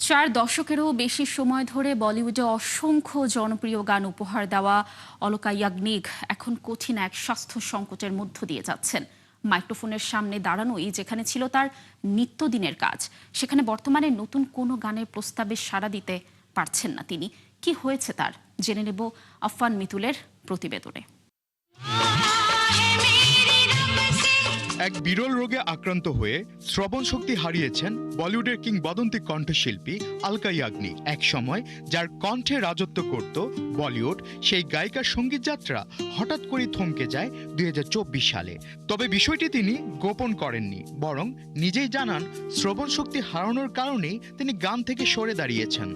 4 দশকেরও বেশি সময় ধরে বলিউডে অসংখ্য জনপ্রিয় গান উপহার দেওয়া অলকা ইয়াগনিক এখন কঠিন এক স্বাস্থ্য সংকটের মধ্য দিয়ে যাচ্ছেন। মাইক্রোফোনের সামনে দাঁড়ানোই যেখানে ছিল তার নিত্যদিনের কাজ, সেখানে বর্তমানে নতুন কোনো গানের প্রস্তাবে সাড়া দিতে পারছেন না তিনি। কি হয়েছে তার, জেনে নেব আফফান মিতুলের প্রতিবেদনে। এক বিরল রোগে আক্রান্ত হয়ে শ্রবণ শক্তি হারিয়েছেন বলিউডের কিংবদন্তি কণ্ঠশিল্পী অলকা ইয়াগনিক। এক সময় যার কণ্ঠে রাজত্ব করত বলিউড, সেই গায়িকার সঙ্গীত যাত্রা হঠাৎ করে থমকে যায় 2024 সালে। তবে বিষয়টি তিনি গোপন করেননি, বরং নিজেই জানান শ্রবণ শক্তি হারানোর কারণেই তিনি গান থেকে সরে দাঁড়িয়েছেন।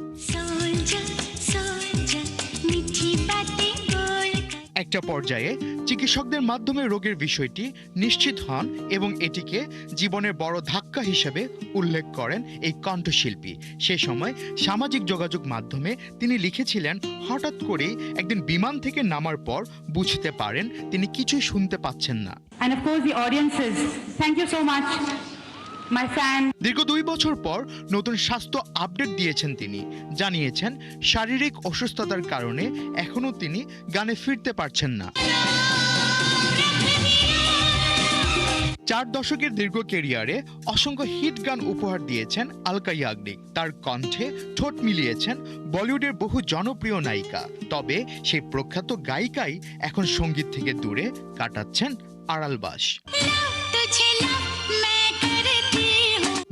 একটা পর্যায়ে চিকিৎসকদের মাধ্যমে রোগের বিষয়টি নিশ্চিত হন এবং এটিকে জীবনের বড় ধাক্কা হিসেবে উল্লেখ করেন এই কণ্ঠশিল্পী। সে সময় সামাজিক যোগাযোগ মাধ্যমে তিনি লিখেছিলেন, হঠাৎ করেই একদিন বিমান থেকে নামার পর বুঝতে পারেন তিনি কিছুই শুনতে পাচ্ছেন না। And of course the audiences, thank you so much. দীর্ঘ 2 বছর পর নতুন স্বাস্থ্য আপডেট দিয়েছেন তিনি। জানিয়েছেন শারীরিক অসুস্থতার কারণে এখনো তিনি গানে ফিরতে পারছেন না। 4 দশকের দীর্ঘ ক্যারিয়ারে অসংখ্য হিট গান উপহার দিয়েছেন অলকা ইয়াগনিক। তার কণ্ঠে ঠোঁট মিলিয়েছেন বলিউডের বহু জনপ্রিয় নায়িকা। তবে সেই প্রখ্যাত গায়িকাই এখন সঙ্গীত থেকে দূরে কাটাচ্ছেন আড়ালবাস।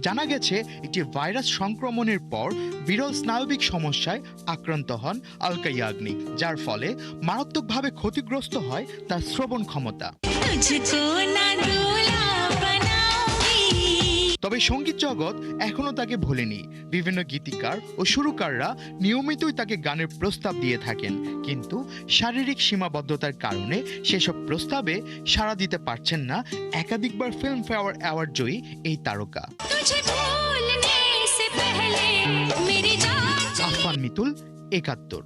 জানা গেছে একটি ভাইরাস সংক্রমণের পর বিরল স্নায়বিক সমস্যায় আক্রান্ত হন অলকা ইয়াগনিক, যার ফলে মারাত্মকভাবে ক্ষতিগ্রস্ত হয় তার শ্রবণ ক্ষমতা। তবে সঙ্গীত জগৎ এখনো তাকে ভোলেনি। বিভিন্ন গীতিকার ও সুরকাররা নিয়মিতই তাকে গানের প্রস্তাব দিয়ে থাকেন, কিন্তু শারীরিক সীমাবদ্ধতার কারণে সেসব প্রস্তাবে সাড়া দিতে পারছেন না একাধিকবার ফিল্মফেয়ার অ্যাওয়ার্ড জয়ী এই তারকা। আফফান মিতুল, ৭১।